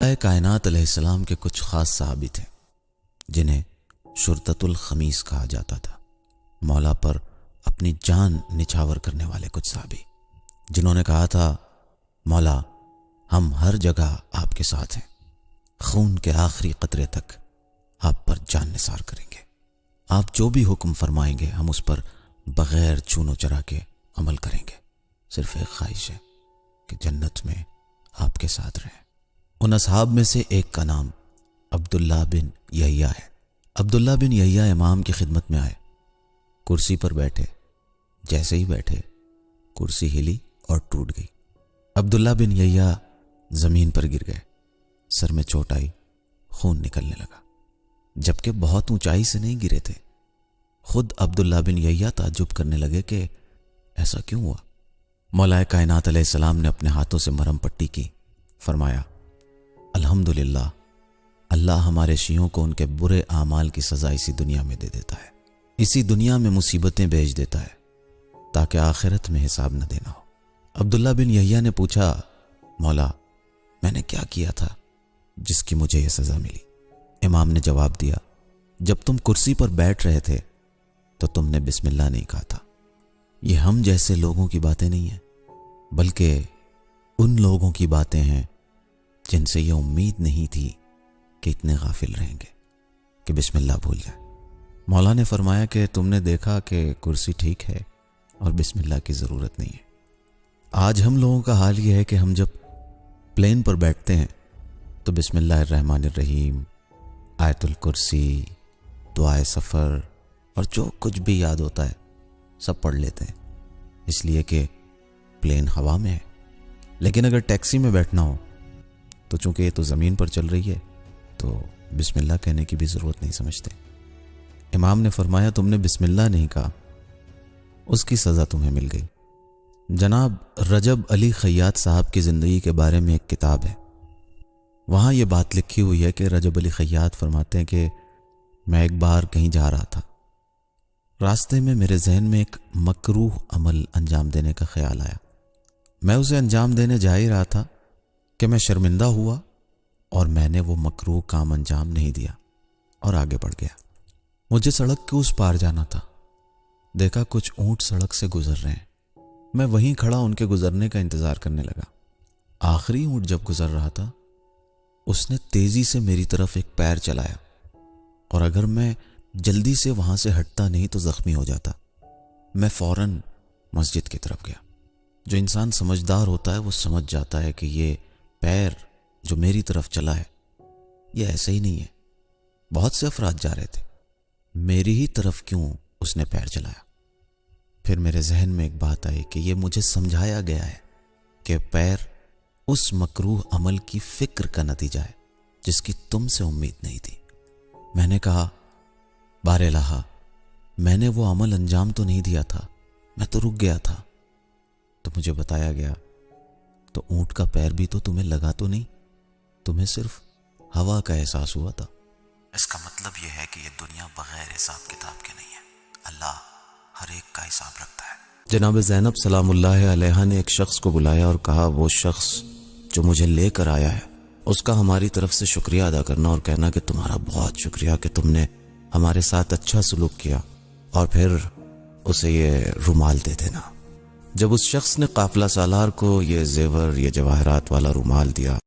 کائنات علیہ السلام کے کچھ خاص صحابی تھے جنہیں شرطۃ الخمیس کہا جاتا تھا۔ مولا پر اپنی جان نچھاور کرنے والے کچھ صحابی جنہوں نے کہا تھا، مولا ہم ہر جگہ آپ کے ساتھ ہیں، خون کے آخری قطرے تک آپ پر جان نثار کریں گے، آپ جو بھی حکم فرمائیں گے ہم اس پر بغیر چون و چرا کے عمل کریں گے، صرف ایک خواہش ہے کہ جنت میں آپ کے ساتھ رہیں۔ ان اصحاب میں سے ایک کا نام عبداللہ بن یحییٰ ہے۔ عبداللہ بن یحییٰ امام کی خدمت میں آئے، کرسی پر بیٹھے، جیسے ہی بیٹھے کرسی ہلی اور ٹوٹ گئی۔ عبداللہ بن یحییٰ زمین پر گر گئے، سر میں چوٹ آئی، خون نکلنے لگا، جبکہ بہت اونچائی سے نہیں گرے تھے۔ خود عبداللہ بن یحییٰ تعجب کرنے لگے کہ ایسا کیوں ہوا۔ مولا کائنات علیہ السلام نے اپنے ہاتھوں سے مرہم پٹی کی، فرمایا، الحمدللہ، اللہ ہمارے شیعوں کو ان کے برے اعمال کی سزا اسی دنیا میں دے دیتا ہے، اسی دنیا میں مصیبتیں بھیج دیتا ہے تاکہ آخرت میں حساب نہ دینا ہو۔ عبداللہ بن یحییٰ نے پوچھا، مولا میں نے کیا کیا تھا جس کی مجھے یہ سزا ملی؟ امام نے جواب دیا، جب تم کرسی پر بیٹھ رہے تھے تو تم نے بسم اللہ نہیں کہا تھا۔ یہ ہم جیسے لوگوں کی باتیں نہیں ہیں، بلکہ ان لوگوں کی باتیں ہیں جن سے یہ امید نہیں تھی کہ اتنے غافل رہیں گے کہ بسم اللہ بھول جائے۔ مولا نے فرمایا کہ تم نے دیکھا کہ کرسی ٹھیک ہے اور بسم اللہ کی ضرورت نہیں ہے۔ آج ہم لوگوں کا حال یہ ہے کہ ہم جب پلین پر بیٹھتے ہیں تو بسم اللہ الرحمن الرحیم، آیت الکرسی، دعائے سفر اور جو کچھ بھی یاد ہوتا ہے سب پڑھ لیتے ہیں، اس لیے کہ پلین ہوا میں ہے۔ لیکن اگر ٹیکسی میں بیٹھنا ہو تو چونکہ یہ تو زمین پر چل رہی ہے تو بسم اللہ کہنے کی بھی ضرورت نہیں سمجھتے۔ امام نے فرمایا، تم نے بسم اللہ نہیں کہا، اس کی سزا تمہیں مل گئی۔ جناب رجب علی خیاط صاحب کی زندگی کے بارے میں ایک کتاب ہے، وہاں یہ بات لکھی ہوئی ہے کہ رجب علی خیاط فرماتے ہیں کہ میں ایک بار کہیں جا رہا تھا، راستے میں میرے ذہن میں ایک مکروہ عمل انجام دینے کا خیال آیا۔ میں اسے انجام دینے جا ہی رہا تھا کہ میں شرمندہ ہوا اور میں نے وہ مکروہ کام انجام نہیں دیا اور آگے بڑھ گیا۔ مجھے سڑک کے اس پار جانا تھا، دیکھا کچھ اونٹ سڑک سے گزر رہے ہیں، میں وہیں کھڑا ان کے گزرنے کا انتظار کرنے لگا۔ آخری اونٹ جب گزر رہا تھا اس نے تیزی سے میری طرف ایک پیر چلایا، اور اگر میں جلدی سے وہاں سے ہٹتا نہیں تو زخمی ہو جاتا۔ میں فوراً مسجد کی طرف گیا۔ جو انسان سمجھدار ہوتا ہے وہ سمجھ جاتا ہے کہ یہ پیر جو میری طرف چلا ہے یہ ایسے ہی نہیں ہے، بہت سے افراد جا رہے تھے، میری ہی طرف کیوں اس نے پیر چلایا؟ پھر میرے ذہن میں ایک بات آئی کہ یہ مجھے سمجھایا گیا ہے کہ پیر اس مکروہ عمل کی فکر کا نتیجہ ہے جس کی تم سے امید نہیں تھی۔ میں نے کہا، بار الہ، میں نے وہ عمل انجام تو نہیں دیا تھا، میں تو رک گیا تھا۔ تو مجھے بتایا گیا، تو اونٹ کا پیر بھی تو تمہیں لگا تو نہیں، تمہیں صرف ہوا کا احساس ہوا تھا۔ اس کا مطلب یہ ہے کہ یہ دنیا بغیر حساب کتاب کے نہیں ہے، اللہ ہر ایک کا حساب رکھتا ہے۔ جناب زینب سلام اللہ علیہا نے ایک شخص کو بلایا اور کہا، وہ شخص جو مجھے لے کر آیا ہے اس کا ہماری طرف سے شکریہ ادا کرنا اور کہنا کہ تمہارا بہت شکریہ کہ تم نے ہمارے ساتھ اچھا سلوک کیا، اور پھر اسے یہ رومال دے دینا۔ جب اس شخص نے قافلہ سالار کو یہ زیور، یہ جواہرات والا رومال دیا